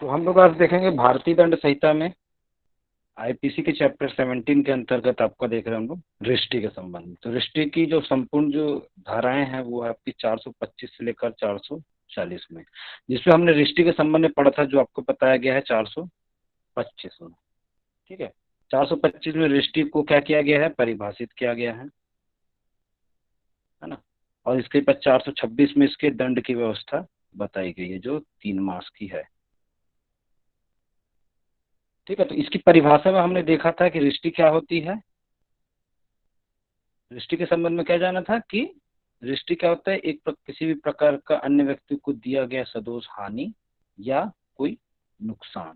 तो हम लोग आज देखेंगे भारतीय दंड संहिता में आईपीसी के चैप्टर 17 के अंतर्गत आपका देख रहे हैं हम लोग रिष्टी के संबंध में। तो रिष्टी की जो संपूर्ण जो धाराएं हैं वो आपकी 425 से लेकर 440 में, जिसमें हमने रिष्टी के संबंध में पढ़ा था जो आपको बताया गया है 425 में। ठीक है, 425 में रिष्टी को क्या किया गया है, परिभाषित किया गया है ना। और इसके बाद 426 में इसके दंड की व्यवस्था बताई गई है जो 3 मास की है। ठीक है, तो इसकी परिभाषा में हमने देखा था कि रिष्टी क्या होती है। रिष्टी के संबंध में क्या जाना था कि रिष्टी क्या होता है, किसी भी प्रकार का अन्य व्यक्ति को दिया गया सदोष हानि या कोई नुकसान।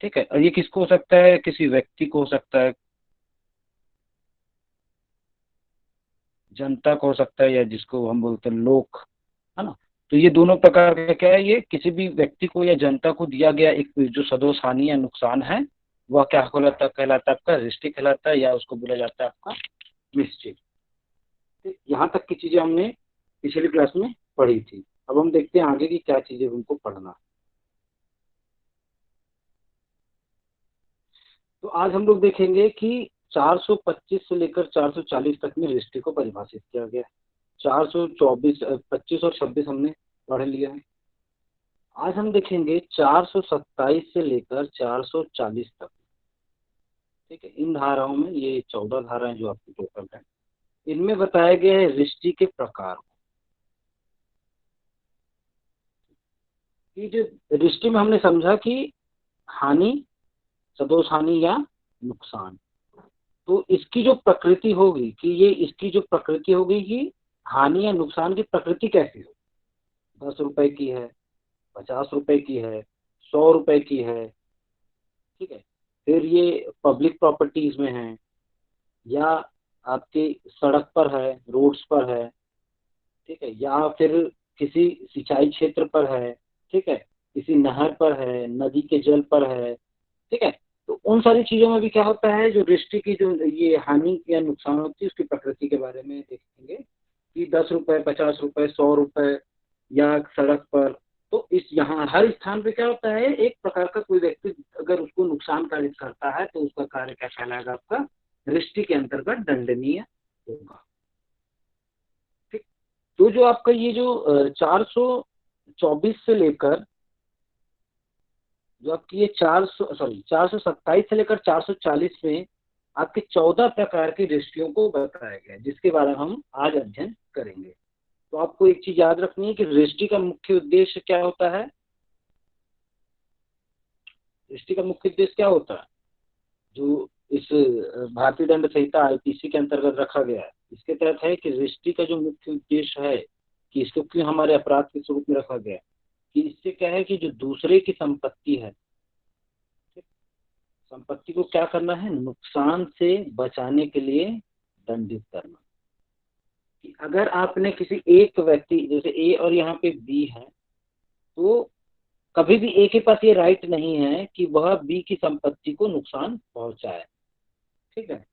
ठीक है, और ये किसको हो सकता है, किसी व्यक्ति को हो सकता है, जनता को हो सकता है, या जिसको हम बोलते हैं लोक, है ना। तो ये दोनों प्रकार का क्या है, ये किसी भी व्यक्ति को या जनता को दिया गया एक जो सदोष हानि या नुकसान है वह क्या कहलाता है आपका रिष्टी कहलाता है, या उसको बोला जाता है आपका मिसचिफ। यहाँ तक की चीजें हमने पिछली क्लास में पढ़ी थी। अब हम देखते हैं आगे की क्या चीजें उनको पढ़ना। तो आज हम लोग देखेंगे कि 425 से लेकर 440 तक में रिष्टी को परिभाषित किया गया है। 424 25 और 26 हमने पढ़ लिया है। आज हम देखेंगे 427 से लेकर 440 तक। ठीक है, इन धाराओं में ये 14 धाराएं जो आपकी टोटल है, इनमें बताया गया है रिष्टी के प्रकार। कि जो रिष्टी में हमने समझा कि हानि, सदोष हानि या नुकसान, तो इसकी जो प्रकृति होगी कि ये इसकी जो प्रकृति होगी कि हानि या नुकसान की प्रकृति कैसी हो, 10 रुपए की है, 50 रुपए की है, 100 रुपए की है। ठीक है, फिर ये पब्लिक प्रॉपर्टीज में है या आपकी सड़क पर है, रोड्स पर है। ठीक है, या फिर किसी सिंचाई क्षेत्र पर है। ठीक है, किसी नहर पर है, नदी के जल पर है। ठीक है, तो उन सारी चीजों में भी क्या होता है, जो दृष्टि की जो ये हानि या नुकसान होती है उसकी प्रकृति के बारे में देखेंगे कि 10 रुपए, 50 रुपए, 100 रुपए या सड़क पर। तो इस यहाँ हर स्थान पे क्या होता है, एक प्रकार का कोई व्यक्ति अगर उसको नुकसान कारित करता है तो उसका कार्य क्या कहलाएगा, आपका दृष्टि के अंतर्गत दंडनीय होगा। ठीक, तो जो आपका ये जो 424 से लेकर जो आपकी ये 427 से लेकर 440 में आपके 14 प्रकार की दृष्टियों को बताया गया है, जिसके बारे में हम आज अध्ययन करेंगे। तो आपको एक चीज याद रखनी है कि दृष्टि का मुख्य उद्देश्य क्या होता है। दृष्टि का मुख्य उद्देश्य क्या होता है, जो इस भारतीय दंड संहिता आईपीसी के अंतर्गत रखा गया है, इसके तहत है कि दृष्टि का जो मुख्य उद्देश्य है कि इसको क्यों हमारे अपराध के स्वरूप में रखा गया है, कि इससे क्या है कि जो दूसरे की संपत्ति है, संपत्ति को क्या करना है, नुकसान से बचाने के लिए दंडित करना। कि अगर आपने किसी एक व्यक्ति, जैसे ए और यहाँ पे बी है, तो कभी भी ए के पास ये राइट नहीं है कि वह बी की संपत्ति को नुकसान पहुंचाए। ठीक है,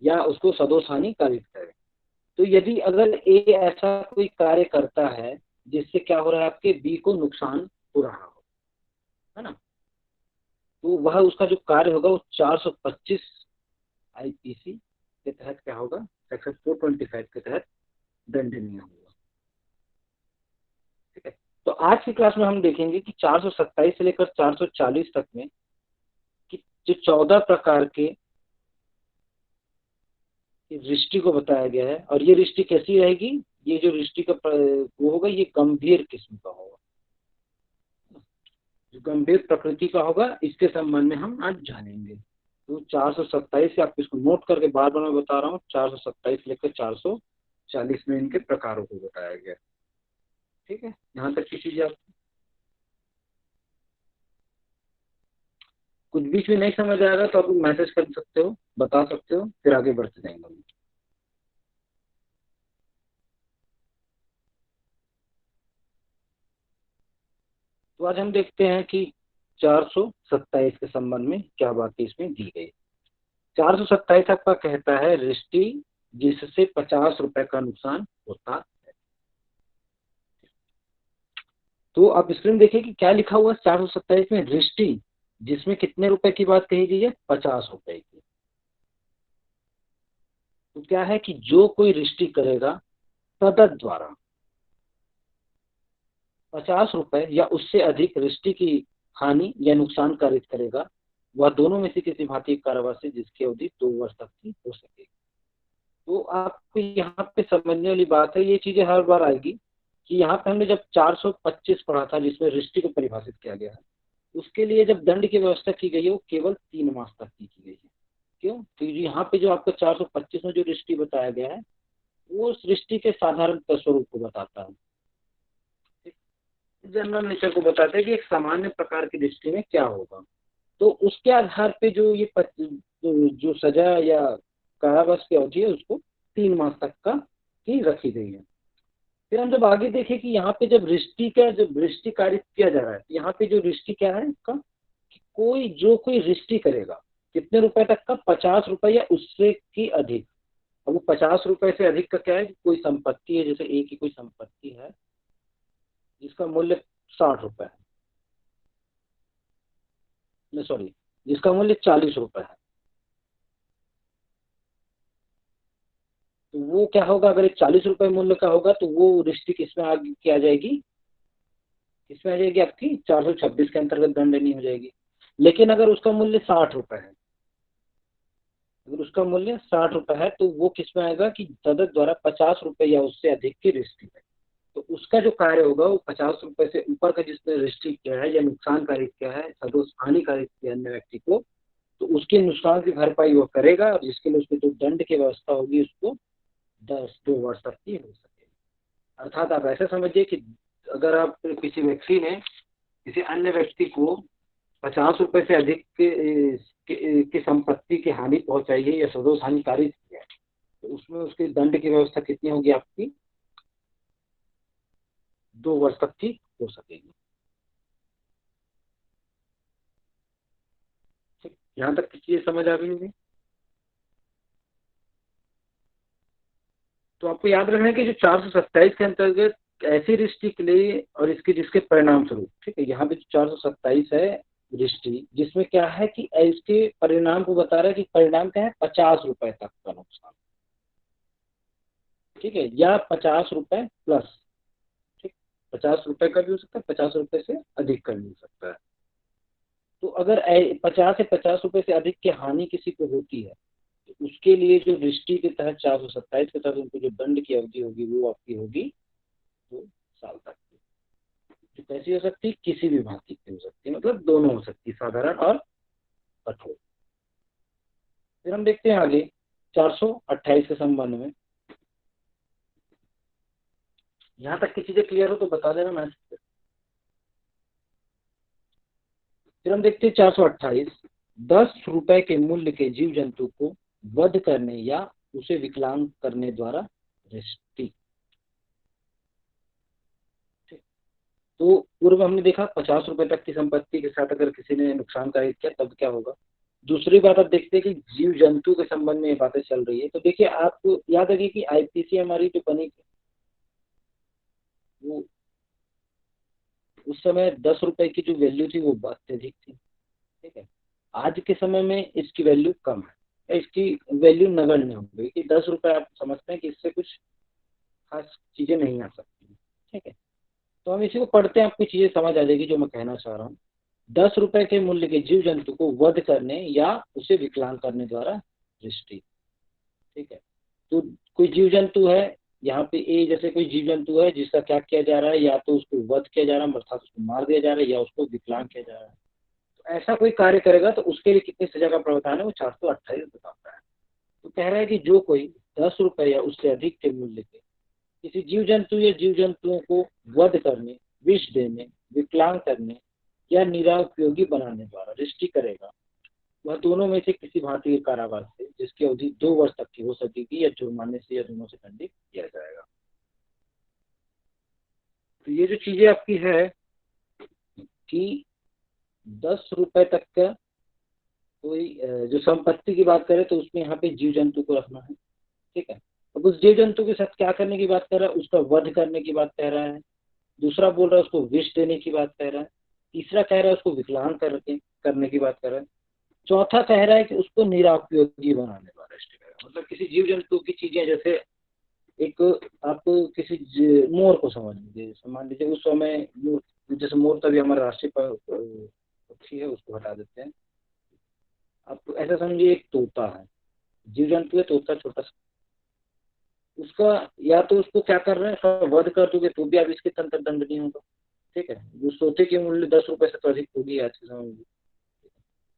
या उसको सदोष हानि कारित करे। तो यदि अगर ए ऐसा कोई कार्य करता है जिससे क्या हो रहा है, आपके बी को नुकसान हो रहा हो, है ना, तो वह उसका जो कार्य होगा वो 425 आईपीसी के तहत क्या होगा, सेक्शन 425 के तहत दंडनीय होगा। ठीक है, तो आज की क्लास में हम देखेंगे कि 427 से लेकर 440 तक में कि जो 14 प्रकार के रिष्टी को बताया गया है, और ये रिष्टी कैसी रहेगी, ये जो रिष्टी का वो होगा ये गंभीर किस्म का होगा, जो गंभीर प्रकृति का होगा, इसके संबंध में हम आज जानेंगे। तो 427 से आप इसको नोट करके बार बार मैं बता रहा हूँ, 427 लेकर 440 में इनके प्रकारों को बताया गया। ठीक है, यहाँ तक की चीजें आप कुछ बीच में नहीं समझ आएगा तो आप मैसेज कर सकते हो, बता सकते हो, फिर आगे बढ़ते जाएंगे। तो आज हम देखते हैं कि 427 के संबंध में क्या बातें इसमें दी गई। 427 आपका कहता है रिष्टी जिससे 50 रुपए का नुकसान होता है। तो आप स्क्रीन देखिए कि क्या लिखा हुआ है 427 में, दृष्टि, जिसमें कितने रुपए की बात कही गई है, 50 रुपए की। तो क्या है कि जो कोई दृष्टि करेगा तदत द्वारा 50 रुपए या उससे अधिक दृष्टि की हानि या नुकसान कारित करेगा, वह दोनों में से किसी भांति के कारावास से जिसकी अवधि 2 वर्ष तक की हो सकेगी। तो आपको यहाँ पे समझने वाली बात है, ये चीजें हर बार आएगी कि यहाँ पे हमने जब 425 पढ़ा था जिसमें दृष्टि को परिभाषित किया गया है, उसके लिए जब दंड की व्यवस्था की गई है वो केवल 3 मास तक की गई है। क्यों? क्योंकि यहाँ पे जो आपको 425 में जो दृष्टि बताया गया है वो सृष्टि के साधारण स्वरूप को बताता है, जनरल नेचर को बताता है कि एक सामान्य प्रकार की दृष्टि में क्या होगा। तो उसके आधार पे जो ये जो सजा या कारावास की अवधि है उसको 3 मास तक का की रखी गई है। फिर हम जब आगे देखें कि यहाँ पे जब रिष्टि का जब रिष्टि कार्य किया जा रहा है, यहाँ पे जो रिष्टि क्या है इसका, कि कोई रिष्टि करेगा कितने रुपए तक का, 50 रुपए या उससे की अधिक। अब वो 50 रुपए से अधिक का क्या है, कोई संपत्ति है, जैसे एक ही कोई संपत्ति है जिसका मूल्य 60 रुपए है, सॉरी, जिसका मूल्य 40 रुपए है, तो वो क्या होगा, अगर 40 रुपए मूल्य का होगा तो वो रिष्टि किसमें आगे की आ जाएगी, किसमें आ जाएगी, आपकी 426 के अंतर्गत दंडनीय हो जाएगी। लेकिन अगर उसका मूल्य 60 रुपए है, अगर उसका मूल्य 60 रुपए है तो वो किसमें आएगा कि तदत द्वारा 50 रुपए या उससे अधिक की रिष्टि है। तो उसका जो कार्य होगा वो 50 रुपए से ऊपर का जिसने रिष्टि किया है या नुकसानकारी किया है, सदोष हानिकारी किया अन्य व्यक्ति को, तो उसके नुकसान की भरपाई वो करेगा, और जिसके लिए उसकी जो दंड की व्यवस्था होगी उसको 2 वर्ष तक की हो सकेगी। अर्थात आप ऐसे समझिए कि अगर आप किसी व्यक्ति ने किसी अन्य व्यक्ति को 50 रुपए से अधिक की संपत्ति की हानि पहुंचाई है या सदोष हानिकारी किया है, तो उसमें उसके दंड की व्यवस्था कितनी होगी आपकी, 2 वर्ष तक की हो सकेगी। ठीक, यहाँ तक की चीजें समझ आ गई होगी। तो आपको याद रखना है कि जो 427 के अंतर्गत ऐसी दृष्टि के लिए और इसके जिसके परिणाम स्वरूप, ठीक है, यहाँ पे जो 427 है दृष्टि, जिसमें क्या है कि इसके परिणाम को बता रहा है कि परिणाम क्या है, 50 रुपए तक का नुकसान, ठीक है, या 50 रुपए प्लस, ठीक, 50 रुपए का भी हो सकता है, 50 रुपए से अधिक का भी हो सकता है। तो अगर 50 से अधिक की हानि किसी को होती है तो उसके लिए जो दृष्टि के तहत 427 के तहत उनको जो दंड की अवधि होगी वो आपकी होगी 2 साल तक की। जो कैसी हो सकती है, किसी भी भांति की हो सकती है, मतलब दोनों हो सकती है, साधारण और कठोर। फिर हम देखते हैं आगे 428 के संबंध में। यहाँ तक की चीजें क्लियर हो तो बता देना मैं। फिर हम देखते हैं 428, 10 रुपए के मूल्य के जीव जंतु को वध करने या उसे विकलांग करने द्वारा दृष्टि। तो पूर्व हमने देखा 50 रुपए तक की संपत्ति के साथ अगर किसी ने नुकसानकारी किया तब क्या होगा। दूसरी बात आप देखते हैं कि जीव जंतु के संबंध में ये बातें चल रही है, तो देखिए आपको याद है कि आईपीसी हमारी जो बनी थी वो उस समय 10 रुपए की जो वैल्यू थी वो अत्यधिक थी, ठीक है। आज के समय में इसकी वैल्यू कम है, इसकी वैल्यू नगण्य हो गई कि 10 रुपए आप समझते हैं कि इससे कुछ खास चीजें नहीं आ सकती, ठीक है। तो हम इसी को पढ़ते हैं, आपको चीजें समझ आ जाएगी जो मैं कहना चाह रहा हूँ। 10 रुपए के मूल्य के जीव जंतु को वध करने या उसे विकलांग करने द्वारा दृष्टि, ठीक है। तो कोई जीव जंतु है, यहाँ पे ए जैसे कोई जीव जंतु है जिसका क्या किया जा रहा है, या तो उसको वध किया जा रहा है अर्थात उसको मार दिया जा रहा है, या उसको विकलांग किया जा रहा है। तो ऐसा कोई कार्य करेगा तो उसके लिए कितनी सजा का प्रावधान है वो 428 बताता है। तो कह रहा है कि जो कोई 10 रुपए या उससे अधिक के मूल्य के किसी जीव जंतु या जीव जंतुओं को वध करने, विष देने, विकलांग करने या निरापयोगी बनाने द्वारा दृष्टि करेगा, वह दोनों में से किसी भांति के कारावास से जिसकी अवधि 2 वर्ष तक की हो सकेगी या जुर्माने से या दोनों से दंडित किया जाएगा। तो ये जो चीजें आपकी है कि 10 रुपए तक का कोई जो संपत्ति की बात करें तो उसमें यहाँ पे जीव जंतु को रखना है, ठीक है। अब उस जीव जंतु के साथ क्या करने की बात कर रहा है, उसका वध करने की बात कह रहा है, दूसरा बोल रहा है उसको विष देने की बात कह रहा है, तीसरा कह रहा है उसको विकलांग करने की बात कर रहा है, चौथा कह रहा है कि उसको निरापयोगी बनाने का दृष्टि करेगा। मतलब किसी जीव जंतु की चीजें, जैसे एक आप किसी मोर को समझ लीजिए, मान लीजिए उस समय जैसे मोर तभी हमारा राष्ट्रीय पक्षी है, उसको हटा देते हैं। आप ऐसा समझिए एक तोता है, जीव जंतु है तोता छोटा सा, उसका या तो उसको क्या कर रहे हैं, उसका वध कर दोगे तो भी आप इसके तंत्र दंड नहीं होगा। ठीक है, उस तोते की मूल्य 10 रुपए से तो अधिक होगी आज के समय में।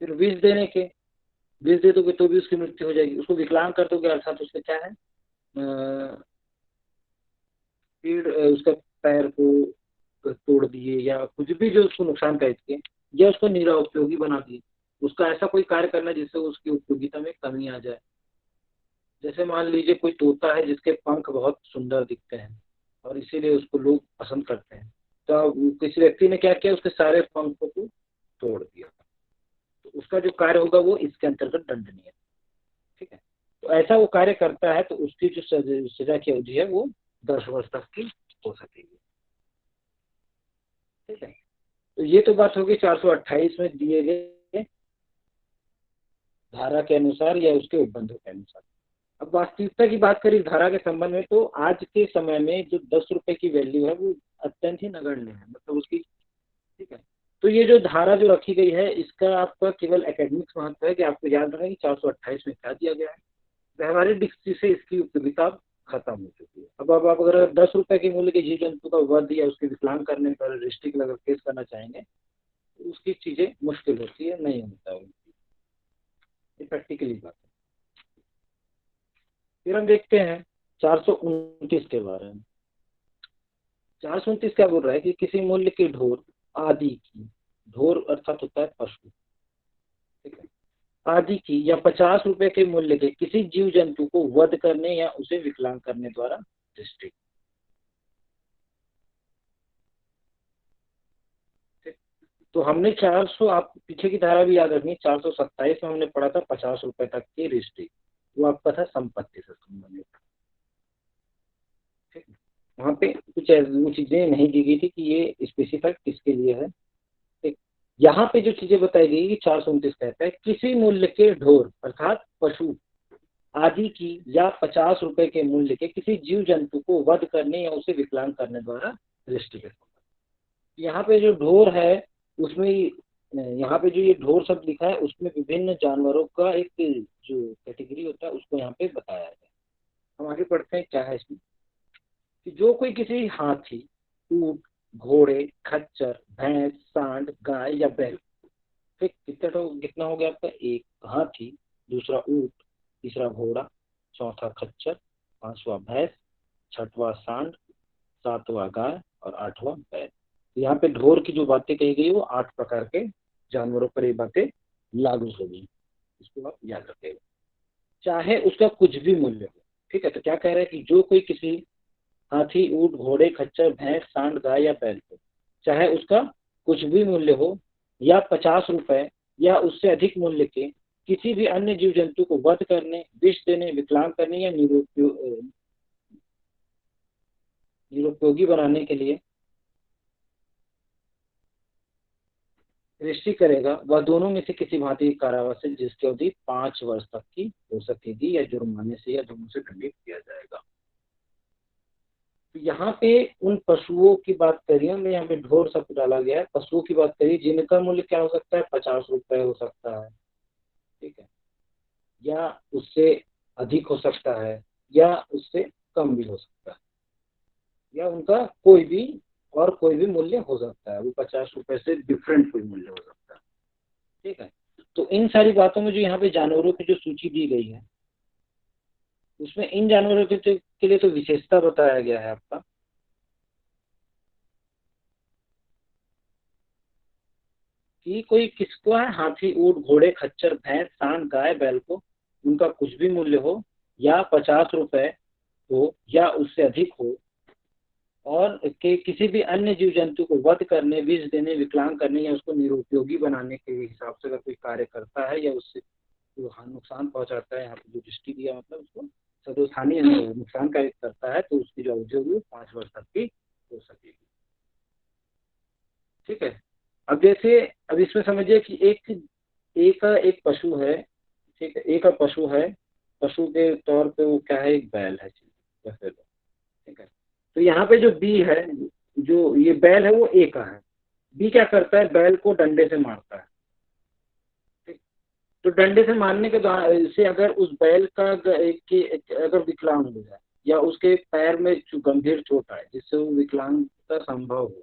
फिर विष दे दोगे तो भी उसकी मृत्यु हो जाएगी। उसको विकलांग कर दोगे अर्थात उसका क्या है, उसका पैर को तोड़ दिए या कुछ भी जो उसको नुकसान कर दिए, या उसको निरुपयोगी बना दिए। उसका ऐसा कोई कार्य करना जिससे उसकी उपयोगिता में कमी आ जाए। जैसे मान लीजिए कोई तोता है जिसके पंख बहुत सुंदर दिखते हैं और इसीलिए उसको लोग पसंद करते हैं, तो अब किसी व्यक्ति ने क्या किया, उसके सारे पंखों को तोड़ दिया, तो उसका जो कार्य होगा वो इसके अंतर्गत दंडनीय है। ठीक है, तो ऐसा वो कार्य करता है तो उसकी जो सजा की अवधि है वो 10 वर्ष तक की हो सकेगी। ठीक है, तो ये तो बात होगी 428 में दिए गए धारा के अनुसार या उसके उपबंधों के अनुसार। अब वास्तविकता की बात करें धारा के संबंध में, तो आज के समय में जो 10 रुपए की वैल्यू है वो अत्यंत ही नगण्य है, मतलब उसकी। ठीक है, तो ये जो धारा जो रखी गई है इसका आपका केवल एकेडमिक्स महत्व है कि आपको याद रखना कि 428 में क्या दिया गया है। व्यवहारिक दृष्टि से इसकी उपयोगिता खत्म हो चुकी है। अब आप अगर 10 रुपए के मूल्य के जीव जंतु का वध या उसके विकलांग करने पर डिस्ट्रिक्ट अगर केस करना चाहेंगे तो उसकी चीजें मुश्किल होती है, नहीं होता है। ये प्रैक्टिकली बात है। फिर हम देखते हैं 429 के बारे में। 429 क्या बोल रहा है कि किसी मूल्य के ढोर आदि की, ढोर अर्थात होता है पशु, ठीक है, आदि की या 50 रुपए के मूल्य के किसी जीव जंतु को वध करने या उसे विकलांग करने द्वारा दृष्टि। तो हमने 400, आप पीछे की धारा भी याद रखनी, 427 में हमने पढ़ा था 50 रुपए तक की रिस्ट्रिक्ट, वो आपका था संपत्ति से संबंधित। ठीक है, वहाँ पे कुछ वो चीजें नहीं दी गई थी कि ये स्पेसिफाइड किसके लिए है। ठीक, यहाँ पे जो चीजें बताई गई 429 कहता है किसी मूल्य के ढोर अर्थात पशु आदि की या 50 रुपए के मूल्य के किसी जीव जंतु को वध करने या उसे विकलांग करने द्वारा दृष्टिगत। यहाँ पे जो ढोर है उसमें, यहाँ पे जो ये ढोर शब्द लिखा है उसमें विभिन्न जानवरों का एक जो कैटेगरी होता है उसको यहाँ पे बताया है। हम आगे पढ़ते हैं क्या है इसमें, कि जो कोई किसी हाथी, ऊंट, घोड़े, खच्चर, भैंस, सांड, गाय या बैल, ठीक, कितना हो गया आपका, एक हाथी, दूसरा ऊंट, तीसरा घोड़ा, चौथा खच्चर, पांचवा भैंस, छठवां सांड, सातवां गाय और आठवां बैल। यहाँ पे ढोर की जो बातें कही गई वो 8 प्रकार के जानवरों पर ये बातें लागू होगी, इसको आप याद रखेगा, चाहे उसका कुछ भी मूल्य हो। ठीक है, तो क्या कह रहे हैं कि जो कोई किसी हाथी, ऊंट, घोड़े, खच्चर, भैंस, सांड, गाय या बैल को, चाहे उसका कुछ भी मूल्य हो या 50 रुपए या उससे अधिक मूल्य के किसी भी अन्य जीव जंतु को वध करने, विष देने, विकलांग करने या निरुपयोगी बनाने के लिए दृष्टि करेगा, वह दोनों में से किसी भांति कारावास से जिसकी अवधि 5 वर्ष तक की हो सकेगी या जुर्माने से या दोनों से दंडित किया जाएगा। तो यहाँ पे उन पशुओं की बात करिए, हमने यहाँ पे ढोर शब्द डाला गया है, पशुओं की बात करिए जिनका मूल्य क्या हो सकता है, 50 रुपए हो सकता है, ठीक है, या उससे अधिक हो सकता है या उससे कम भी हो सकता है, या उनका कोई भी मूल्य हो सकता है, वो 50 रुपए से डिफरेंट कोई मूल्य हो सकता है। ठीक है, तो इन सारी बातों में जो यहाँ पे जानवरों की जो सूची दी गई है उसमें इन जानवरों के लिए तो विशेषता बताया गया है आपका, कि कोई किसको है, हाथी, ऊंट, घोड़े, खच्चर, भैंस, सांड, गाय, बैल को उनका कुछ भी मूल्य हो या 50 रुपए हो या उससे अधिक हो, और के किसी भी अन्य जीव जंतु को वध करने, विष देने, विकलांग करने या उसको निरुपयोगी बनाने के हिसाब से अगर कोई कार्य करता है या उससे जो नुकसान पहुंचाता है, यहाँ पे जो दृष्टि दिया मतलब उसको सदोषानी नुकसान कार्य करता है, तो उसकी जो अवधि होगी 5 वर्ष तक की हो सकेगी। ठीक है। अब जैसे अब इसमें समझिए कि एक पशु है, ठीक है, एक पशु है, पशु के तौर पे वो क्या है, एक बैल है, जैसे तो, ठीक है। तो यहाँ पे जो बी है, जो ये बैल है वो ए का है। बी क्या करता है, बैल को डंडे से मारता है, ठीक। तो डंडे से मारने के से अगर उस बैल का अगर विकलांग हो जाए या उसके पैर में गंभीर चोट आए जिससे वो विकलांगता संभव हो,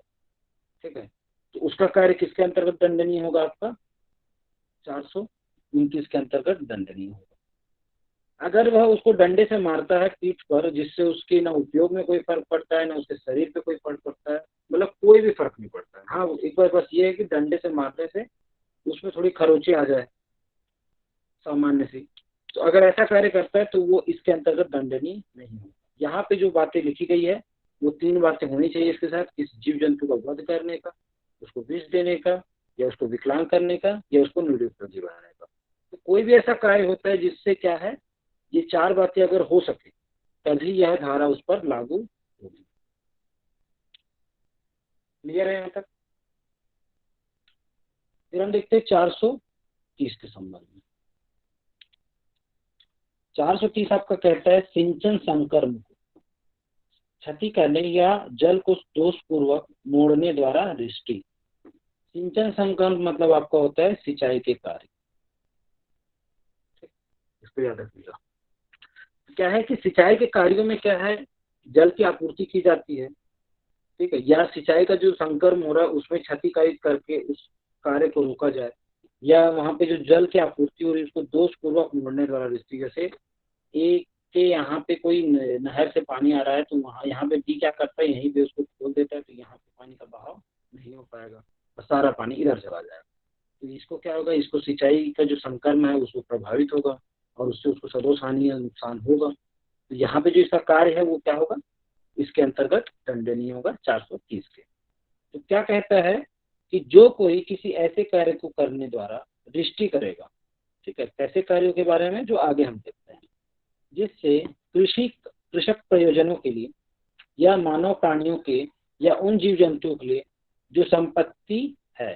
ठीक है, तो उसका कार्य किसके अंतर्गत दंडनीय होगा, आपका 429 के अंतर्गत दंडनीय होगा। अगर वह उसको डंडे से मारता है पीठ पर, जिससे उसके ना उपयोग में कोई फर्क पड़ता है ना उसके शरीर पे कोई फर्क पड़ता है, मतलब कोई भी फर्क नहीं पड़ता है। हाँ, एक बार बस ये है कि डंडे से मारने से उसमें थोड़ी खरोंची आ जाए सामान्य सी, तो अगर ऐसा कार्य करता है तो वो इसके अंतर्गत दंडनीय नहीं होगा। यहाँ पे जो बातें लिखी गई है वो 3 बातें होनी चाहिए इसके साथ, किस जीव जंतु का वध करने का, उसको विष देने का, या उसको विकलांग करने का, या उसको निरुपयोगी बनाने का। तो कोई भी ऐसा कार्य होता है जिससे क्या है, ये 4 बातें अगर हो सके तभी यह धारा उस पर लागू होगी। क्लियर है यहाँ तक? फिर हम देखते हैं 430 के संबंध में। 430 आपका कहता है सिंचन संकर्म को क्षति करने या जल को दोषपूर्वक मोड़ने द्वारा दृष्टि। सिंचन संकर्म मतलब आपका होता है सिंचाई के कार्य, इसको याद रखिएगा। क्या है कि सिंचाई के कार्यों में क्या है, जल की आपूर्ति की जाती है, ठीक है, या सिंचाई का जो संकर्म हो रहा है उसमें क्षतिकारित करके उस कार्य को रोका जाए, या वहां पे जो जल की आपूर्ति हो रही है उसको दोषपूर्वक मोड़ने द्वारा दृष्टि। जैसे एक के यहाँ पे कोई नहर से पानी आ रहा है तो वहाँ यहाँ पे बी क्या करता है, यहीं पे उसको खोल देता है, तो यहाँ पे पानी का बहाव नहीं हो पाएगा और सारा पानी इधर चला जाएगा। तो इसको क्या होगा, इसको सिंचाई का जो संकर्म है उसको प्रभावित होगा और उससे उसको सदोष हानि या नुकसान होगा। तो यहाँ पे जो इसका कार्य है वो क्या होगा, इसके अंतर्गत दंडनीय होगा 430 के। तो क्या कहता है कि जो कोई किसी ऐसे कार्य को करने द्वारा दृष्टि करेगा, ठीक है, ऐसे कार्यों के बारे में जो आगे हम देखते हैं, जिससे कृषक प्रयोजनों के लिए या मानव प्राणियों के या उन जीव जंतुओं के लिए जो संपत्ति है,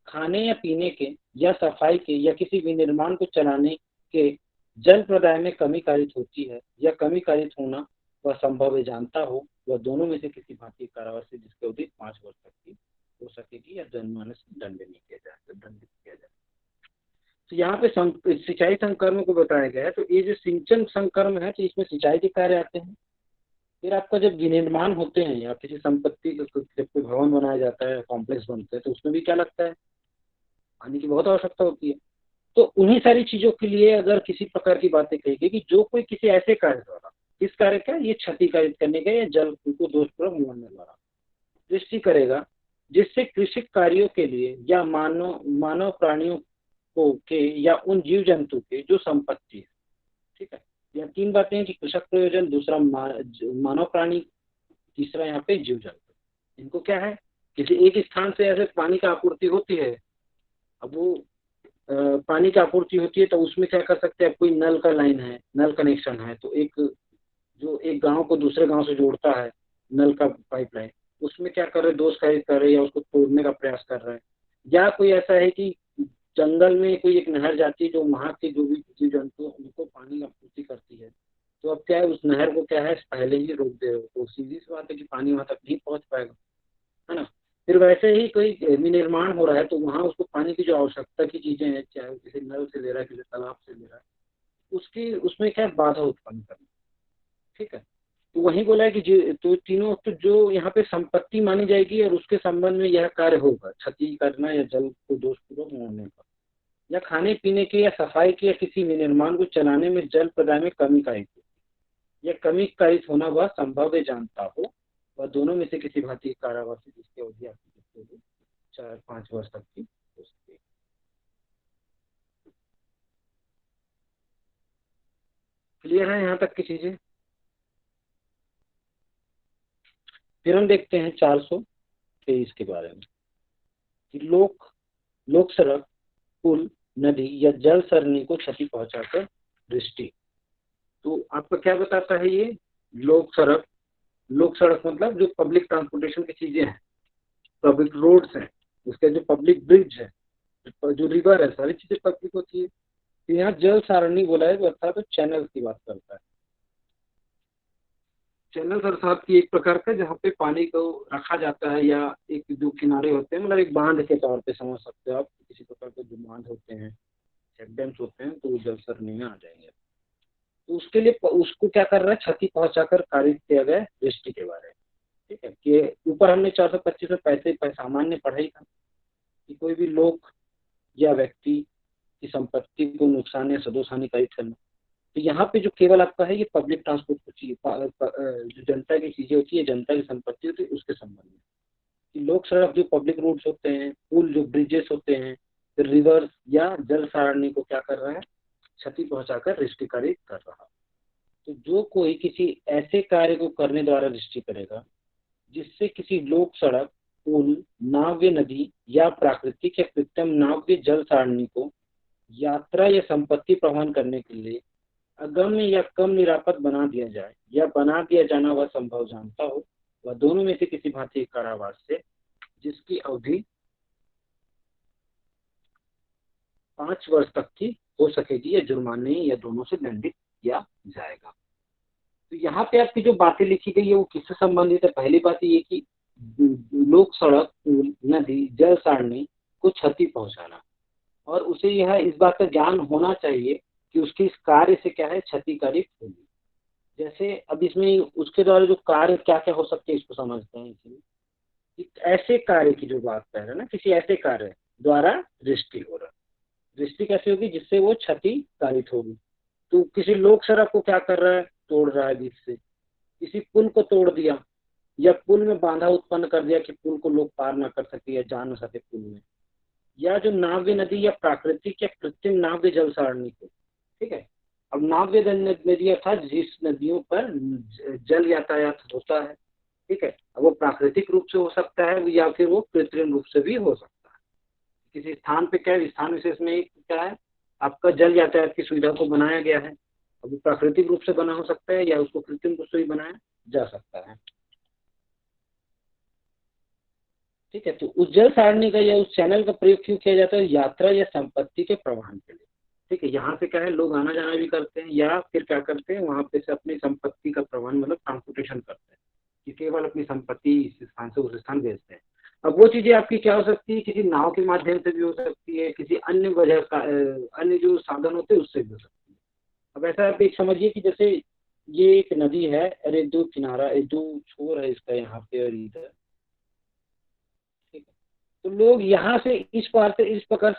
खाने या पीने के या सफाई के या किसी विनिर्माण को चलाने के जल प्रदाय में कमी कारित होती है या कमी कारित होना वह संभव है जानता हो, वह दोनों में से किसी भांति कारावास से जिसकी अवधि 5 वर्ष तक की हो सकेगी या जनमानस से दंडनीय किया जाए, दंडित किया जाए। तो यहाँ पे सिंचाई संकर्म को बताया गया है। तो ये जो सिंचन संकर्म है तो इसमें सिंचाई के कार्य आते हैं। फिर आपका जब विनिर्माण होते हैं या किसी संपत्ति जब कोई भवन बनाया जाता है, कॉम्प्लेक्स बनते हैं, तो उसमें भी क्या लगता है, पानी की बहुत आवश्यकता होती है। तो उन्हीं सारी चीजों के लिए अगर किसी प्रकार की बातें कही गई कि जो कोई किसी ऐसे कार्य द्वारा, किस कार्य का, ये क्षतिकारित करने का या जल को दोषपूर्वक मोड़ने द्वारा दृष्टि करेगा, जिससे कृषि कार्यों के लिए या मानव प्राणियों को के या उन जीव जंतु के जो संपत्ति है, ठीक है। यह 3 बातें हैं कि कृषक प्रयोजन, दूसरा मानव प्राणी, तीसरा यहाँ पे जीव जंतु। इनको क्या है, किसी एक स्थान से ऐसे पानी की आपूर्ति होती है, अब वो पानी की आपूर्ति होती है तो उसमें क्या कर सकते हैं, कोई नल का लाइन है, नल कनेक्शन है, तो एक गांव को दूसरे गांव से जोड़ता है नल का पाइपलाइन, उसमें क्या कर रहे, दोष खरीद कर रहे हैं या उसको तोड़ने का प्रयास कर रहे हैं। या कोई ऐसा है कि जंगल में कोई एक नहर जाती है जो वहाँ के जो भी जीव जंतु उनको पानी की आपूर्ति करती है, तो अब क्या है, उस नहर को क्या है पहले ही रोक दे रहे हो, तो सीधी सी बात है कि पानी वहाँ तक नहीं पहुँच पाएगा, है ना। फिर वैसे ही कोई विनिर्माण हो रहा है तो वहाँ उसको पानी की जो आवश्यकता की चीजें हैं, चाहे वो किसी नल से ले रहा है, किसी तालाब से ले रहा है, उसकी उसमें क्या है, बाधा उत्पन्न करना, ठीक है। तो वही बोला है कि तो तीनों तो जो यहाँ पे संपत्ति मानी जाएगी और उसके संबंध में यह कार्य होगा, क्षति करना या जल को दोषपूर्वक मोड़ने का, या खाने पीने के या सफाई के या किसी विनिर्माण को चलाने में जल प्रदाय में कमी कारित या कमी कारित होना वह संभव है जानता हो, वह दोनों में से किसी भांति कारावास जिसकी अवधि आपकी 4-5 वर्ष तक की हो सकती है। क्लियर है यहाँ तक की चीजें? फिर हम देखते हैं 423 के बारे में कि लोक सड़क, पुल, नदी या जल सरणी को क्षति पहुंचाकर दृष्टि। तो आपको क्या बताता है ये लोक सड़क मतलब जो पब्लिक ट्रांसपोर्टेशन की चीजें हैं, पब्लिक रोड्स हैं, उसके जो पब्लिक ब्रिज है, जो रिवर है, सारी चीजें पब्लिक होती है। तो यहाँ जल सारणी बोला है, अर्थात तो चैनल की बात करता है। चैनल अर्थात की एक प्रकार का जहाँ पे पानी को रखा जाता है, या एक जो किनारे होते हैं, मतलब एक बांध के तौर पे समझ सकते हो आप, किसी प्रकार के जो बांध होते हैं, चेक डैम्स होते हैं, तो वो जल सरणी में आ जाएंगे। तो उसके लिए उसको क्या कर रहा है, क्षति पहुंचाकर कारित किया गया दृष्टि के बारे में। ठीक है, कि ऊपर हमने 425 में पैसे सामान्य पढ़ाई था कि कोई भी लोग या व्यक्ति की संपत्ति को नुकसान या सदोष हानिकारित करना। तो यहाँ पे जो केवल आपका है, ये पब्लिक ट्रांसपोर्ट को चाहिए, जो जनता की चीजें होती है, जनता की संपत्ति होती है, उसके संबंध में कि लोक सड़क जो पब्लिक रोड्स होते हैं, पुल जो ब्रिजेस होते हैं, फिर रिवर्स या जल सारणी को क्या कर रहा है, क्षति पहुंचाकर रिष्टिकारित कर रहा। तो जो कोई किसी ऐसे कार्य को करने द्वारा रिष्टि करेगा जिससे किसी लोक सड़क, पुल, नाव्य नदी या प्राकृतिक या कृत्रिम नाव्य जल सारणी को यात्रा या संपत्ति प्रवहन करने के लिए अगम्य या कम निरापद बना दिया जाए, या बना दिया जाना वह संभव जानता हो, वह दोनों में से किसी भांति के कारावास से, जिसकी अवधि 5 वर्ष तक की हो सकेगी, या जुर्माने या दोनों से दंडित किया जाएगा। तो यहाँ पे आपकी जो बातें लिखी गई है वो किससे संबंधित है? पहली बात ये कि लोक सड़क, पुल, नदी, जल सारणी को क्षति पहुंचाना, और उसे यह इस बात का ज्ञान होना चाहिए कि उसके इस कार्य से क्या है, क्षतिकारी होगी। जैसे अब इसमें उसके द्वारा जो कार्य क्या क्या हो सकते हैं, इसको समझते हैं। इसलिए ऐसे कार्य की जो बात कर रहे हैं ना, किसी ऐसे कार्य द्वारा दृष्टि हो रहा, दृष्टि कैसे होगी, जिससे वो क्षति कारित होगी। तो किसी लोक सड़क को क्या कर रहा है, तोड़ रहा है बीच से, किसी पुल को तोड़ दिया, या पुल में बाधा उत्पन्न कर दिया कि पुल को लोग पार ना कर सके या जा ना सके पुल में, या जो नाव्य नदी या प्राकृतिक या कृत्रिम नाव्य जल सारणी को। ठीक है, अब नाव्य नदी अर्थात जिस नदियों पर जल यातायात होता है। ठीक है, अब वो प्राकृतिक रूप से हो सकता है, या फिर वो कृत्रिम रूप से भी हो सकता है। किसी स्थान पे क्या है, स्थान विशेष में क्या है, आपका जल यातायात की सुविधा को बनाया गया है। अब वो प्राकृतिक रूप से बना हो सकता है, या उसको कृत्रिम रूप से भी बनाया जा सकता है। ठीक है, तो उस जल सारणी का या उस चैनल का प्रयोग क्यों किया जाता है, यात्रा या संपत्ति के प्रवाहन के लिए। ठीक है, यहाँ से क्या है, लोग आना जाना भी करते हैं, या फिर क्या करते हैं, वहां पे से अपनी संपत्ति का प्रवाहन मतलब ट्रांसपोर्टेशन करते हैं, कि केवल अपनी संपत्ति इस स्थान से उस स्थान भेजते हैं। अब वो चीजें आपकी क्या हो सकती है, किसी नाव के माध्यम से भी हो सकती है, किसी अन्य वजह का अन्य जो साधन होते हैं उससे भी हो सकती है। अब ऐसा आप एक समझिए कि जैसे ये एक नदी है, अरे दो किनारा, दो छोर है इसका, यहाँ पे और इधर। ठीक है, तो लोग यहाँ से इस पार से इस प्रकार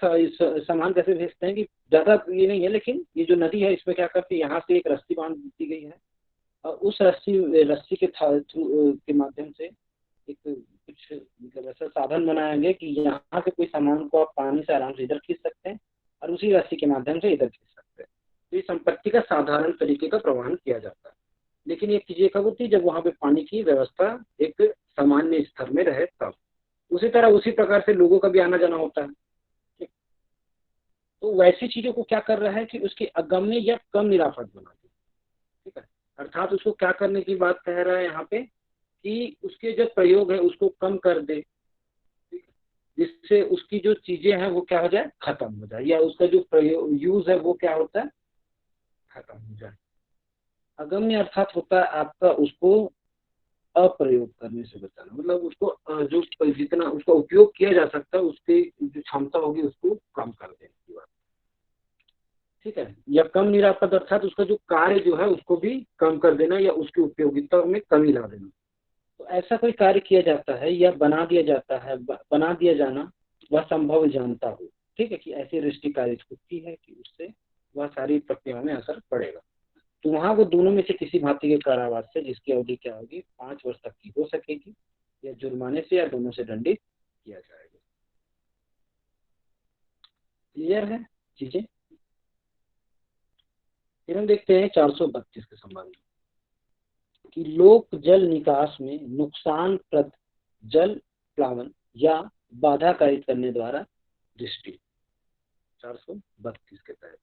सामान कैसे भेजते हैं कि ज्यादा ये नहीं है, लेकिन ये जो नदी है इसमें क्या करते हैं, यहाँ से एक रस्सी बांध दी गई है, और उस रस्सी रस्सी के थ्रू के माध्यम से एक कुछ मतलब ऐसा साधन बनाया गया कि यहाँ से कोई सामान को आप पानी से आराम से इधर खींच सकते हैं, और उसी रस्सी के माध्यम से इधर खींच सकते हैं। तो ये संपत्ति का साधारण तरीके का प्रवाहन किया जाता है। लेकिन ये चीजें कब होती है, जब वहां पे पानी की व्यवस्था एक सामान्य स्तर में रहे तब। उसी तरह उसी प्रकार से लोगों का भी आना जाना होता है। ठीक? तो वैसी चीजों को क्या कर रहा है कि उसकी अगम्य या कम निरापद बना दे। ठीक है, अर्थात उसको क्या करने की बात कह रहा है यहाँ पे, कि उसके जो प्रयोग है उसको कम कर दे, ठीक है? जिससे उसकी जो चीजें हैं वो क्या हो जाए, खत्म हो जाए, या उसका जो प्रयोग यूज है वो क्या होता है, खत्म हो जाए। अगम्य अर्थात होता है आपका उसको अप्रयोग करने से बचाना, मतलब उसको जो जितना उसका उपयोग किया जा सकता है उसकी जो क्षमता होगी उसको कम कर देने की बात। ठीक है, या कम निरापद अर्थात उसका जो कार्य जो है उसको भी कम कर देना, या उसकी उपयोगिता में कमी ला देना। तो ऐसा कोई कार्य किया जाता है या बना दिया जाता है, बना दिया जाना वह संभव जानता हो। ठीक है, कि ऐसी दृष्टि कार्य होती है कि उससे वह सारी प्रक्रियाओं में असर पड़ेगा। तो वहां वो दोनों में से किसी भांति के कारावास से, जिसकी अवधि क्या होगी, 5 वर्ष तक की हो सकेगी, या जुर्माने से, या दोनों से दंडित किया जाएगा। क्लियर है चीजें? फिर हम देखते हैं 432 के संबंध में, कि लोक जल निकास में नुकसान प्रद जल प्लावन या बाधा कारित करने द्वारा दृष्टि। 432 के तहत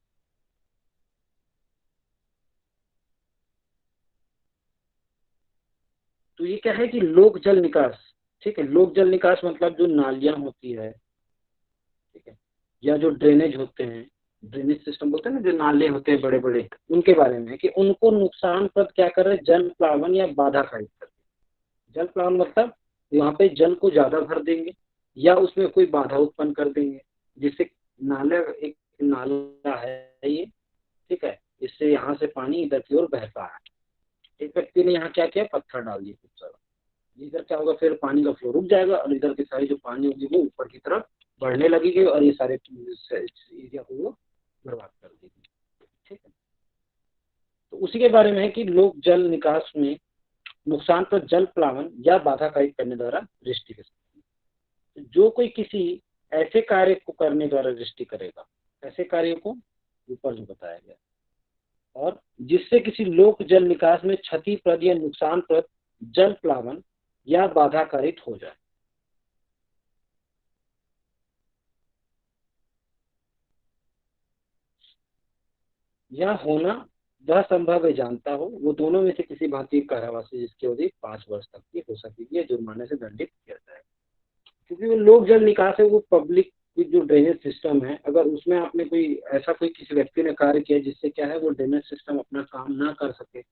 तो ये क्या है कि लोक जल निकास, ठीक है। लोक जल निकास मतलब जो नालियां होती है, ठीक है, या जो ड्रेनेज होते हैं, ड्रेनेज सिस्टम बोलते हैं ना, जो नाले होते हैं बड़े बड़े, उनके बारे में है कि उनको नुकसान पर क्या कर रहे हैं, जल प्लावन या बाधा कारित कर रहे हैं। जल प्लावन मतलब वहां पे जल को ज्यादा भर देंगे या उसमें कोई बाधा उत्पन्न कर देंगे, जिससे नाला, एक नाला है ये, ठीक है, इससे यहाँ से पानी इधर की ओर बहता है। एक व्यक्ति ने यहाँ क्या किया, पत्थर डाल दिए खूब सारा, इधर क्या होगा, फिर पानी का फ्लो रुक जाएगा और इधर की सारी जो पानी होगी वो ऊपर की तरफ बढ़ने लगेगी और ये सारे एरिया को वो बर्बाद कर देगी। ठीक है। तो उसी के बारे में है कि लोक जल निकास में नुकसान पर जल प्लावन या बाधा कायिक करने द्वारा दृष्टि कर सकते हैं। तो जो कोई किसी ऐसे कार्य को करने द्वारा दृष्टि करेगा, ऐसे कार्य को ऊपर जो बताया गया, और जिससे किसी लोक जल निकास में क्षतिप्रद या नुकसानप्रद जल प्लावन या बाधा कारित हो जाए। यह होना वह संभव है जानता हो, वो दोनों में से किसी भांति की कारावास जिसकी अवधि 5 वर्ष तक की हो सकेगी या जुर्माने से दंडित किया जाएगा। क्योंकि वो लोक जल निकास है, वो पब्लिक की जो ड्रेनेज सिस्टम है, अगर उसमें आपने कोई ऐसा कोई किसी व्यक्ति ने कार्य किया जिससे क्या है वो ड्रेनेज सिस्टम अपना काम ना कर सके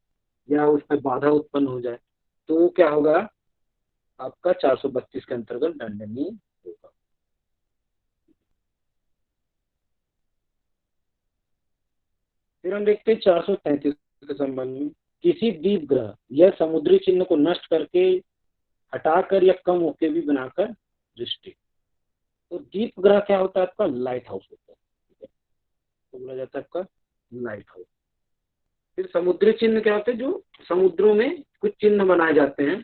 या उस पर बाधा उत्पन्न हो जाए, तो वो क्या होगा, आपका 432 के अंतर्गत दंडनीय होगा। फिर हम देखते हैं 433 के संबंध में, किसी द्वीप ग्रह या समुद्री चिन्ह को नष्ट करके, हटाकर या कम होके भी बनाकर दृष्टि। तो द्वीप ग्रह क्या होता है, आपका लाइट हाउस होता है, ठीक है, तो बोला जाता है आपका लाइट हाउस। फिर समुद्री चिन्ह क्या होते हैं, जो समुद्रों में कुछ चिन्ह बनाए जाते हैं,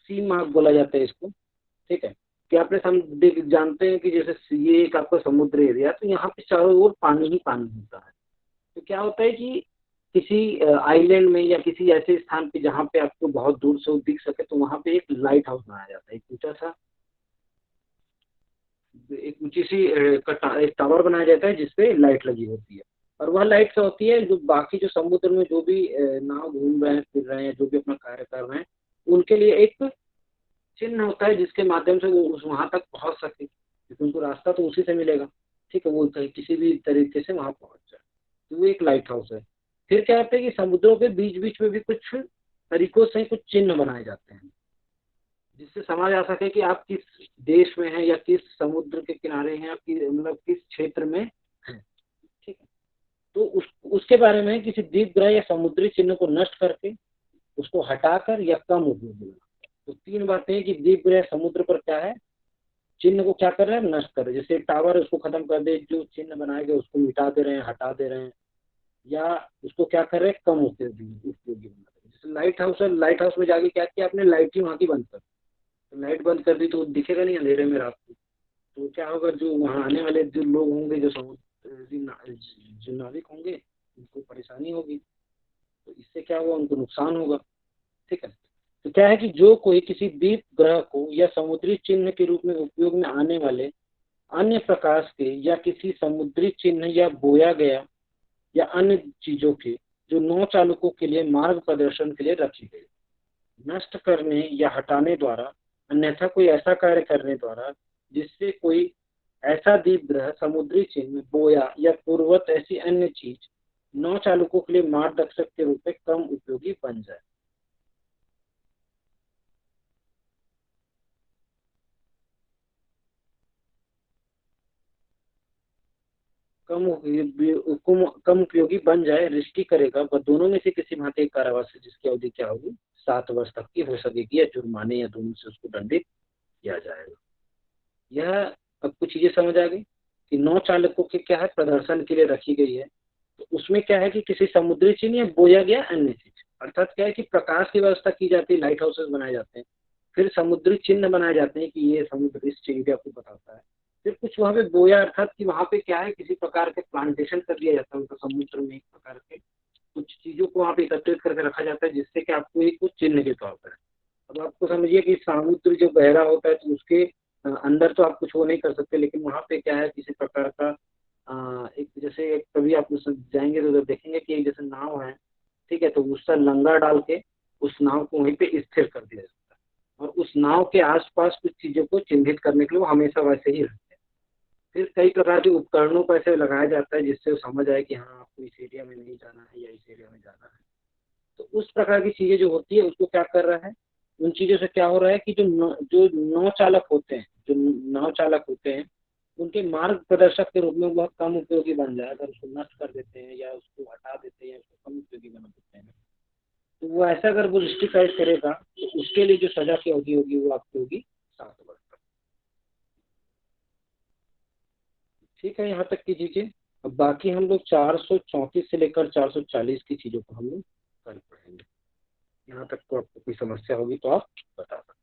सी मार्क बोला जाता है इसको, ठीक है, कि आपने जानते हैं कि जैसे ये एक आपका समुद्र एरिया, तो यहाँ पे चारों ओर पानी ही पानी होता है। तो क्या होता है कि किसी आइलैंड में या किसी ऐसे स्थान पे जहाँ पे आपको बहुत दूर से वो दिख सके, तो वहाँ पे एक लाइट हाउस बनाया जाता है, एक ऊंचा सा, एक ऊंची सी एक टावर बनाया जाता है जिसपे लाइट लगी होती है। और वह लाइट क्या होती है, जो बाकी जो समुद्र में जो भी नाव घूम रहे हैं, फिर रहे हैं, जो भी अपना कार्य कर रहे हैं, उनके लिए एक चिन्ह होता है जिसके माध्यम से वो उस वहां तक पहुंच सके, क्योंकि उनको रास्ता तो उसी से मिलेगा, ठीक है, वो कहीं किसी भी तरीके से वहां पहुंच जाए, तो वो एक लाइट हाउस है। फिर क्या होता है कि समुद्रों के बीच बीच में भी कुछ तरीकों से कुछ चिन्ह बनाए जाते हैं, जिससे समझ आ सके कि आप किस देश में हैं या किस समुद्र के किनारे हैं, मतलब किस क्षेत्र में हैं। ठीक है। तो उसके बारे में किसी द्वीप ग्रह या समुद्री चिन्ह को नष्ट करके, उसको हटाकर या कम उपयोगी बनाना। तो 3 बातें हैं कि द्वीप ग्रह समुद्र पर क्या है, चिन्ह को क्या कर रहे हैं, नष्ट कर रहे हैं, जैसे टावर है उसको खत्म कर दे, जो चिन्ह बनाए गए उसको मिटा दे रहे हैं, हटा दे रहे हैं, या उसको क्या कर रहे हैं, कम उपयोगी उपयोगी बना रहे हैं। जैसे लाइट हाउस है, लाइट हाउस में जाके क्या किया आपने, लाइट ही वहाँ की बंद कर दी। तो लाइट बंद कर दी तो दिखेगा नहीं अंधेरे में रात को, तो क्या होगा, जो वहाँ आने वाले जो लोग होंगे, जो जो नाविक होंगे, उनको परेशानी होगी, तो इससे क्या होगा, उनको नुकसान होगा। ठीक है। तो क्या है कि जो कोई किसी द्वीप ग्रह को या समुद्री चिन्ह के रूप में उपयोग में आने वाले अन्य प्रकाश के या किसी समुद्री चिन्ह या बोया गया या अन्य चीजों के जो नौ चालकों के लिए मार्ग प्रदर्शन के लिए रखी गई, नष्ट करने या हटाने द्वारा, अन्यथा कोई ऐसा कार्य करने द्वारा जिससे कोई ऐसा द्वीप ग्रह, समुद्री चिन्ह, बोया या पूर्वत ऐसी अन्य चीज नौ चालकों के लिए मार्गदर्शक के रूप में कम उपयोगी बन जाए। कम उपयोगी बन जाए, रिश्ती करेगा, वह दोनों में से किसी भांति एक कारावास है जिसकी अवधि क्या होगी, 7 वर्ष तक की हो सकेगी या जुर्माने या दोनों से उसको दंडित किया जाएगा। यह अब कुछ चीजें समझ आ गई कि नौ चालकों के क्या है, प्रदर्शन के लिए रखी गई है। तो उसमें क्या है कि किसी समुद्री चिन्ह या बोया गया अन्य चीज, अर्थात क्या है कि प्रकाश की व्यवस्था की जाती है, लाइट हाउसेस बनाए जाते हैं, फिर समुद्री चिन्ह बनाए जाते हैं कि ये समुद्र इस एरिया को बताता है। फिर कुछ वहां पे बोया, अर्थात कि वहां पे क्या है, किसी प्रकार के प्लांटेशन कर दिया जाता है, उनका समुद्र में एक प्रकार के कुछ चीजों को वहां पे एकत्रित करके रखा जाता है, जिससे कि आपको एक कुछ चिन्ह के तौर पर। अब आपको समझिए कि समुद्र जो गहरा होता है, तो उसके अंदर तो आप कुछ वो नहीं कर सकते, लेकिन वहां पे क्या है, किसी प्रकार का एक जैसे कभी आप उस जाएंगे तो उधर देखेंगे कि एक जैसे नाव है, ठीक है, तो उसका लंगर डाल के उस नाव को वहीं पे स्थिर कर दिया जाता है, और उस नाव के आसपास कुछ चीज़ों को चिन्हित करने के लिए वो हमेशा वैसे ही रहते हैं। फिर कई प्रकार के उपकरणों को ऐसे लगाया जाता है जिससे वो समझ आए कि हाँ आपको इस एरिया में नहीं जाना है या इस एरिया में जाना है। तो उस प्रकार की चीज़ें जो होती है उसको क्या कर रहा है, उन चीज़ों से क्या हो रहा है कि जो नौ चालक होते हैं, जो नाव चालक होते हैं, उनके मार्ग प्रदर्शक के रूप में बहुत कम उपयोगी बन जाए। अगर उसको नष्ट कर देते हैं या उसको हटा देते हैं या उसको कम उपयोगी बना देते हैं, तो वो ऐसा अगर वो जस्टिफाइड करेगा तो उसके लिए जो सजा की अवधि होगी वो आपकी होगी 7 वर्ष तक। ठीक है, यहाँ तक की दीजिए। अब बाकी हम लोग 434 से लेकर 440 की चीज़ों को हम लोग कल पढ़ेंगे। यहाँ तक तो आपको कोई समस्या होगी तो आप बता सकते हैं।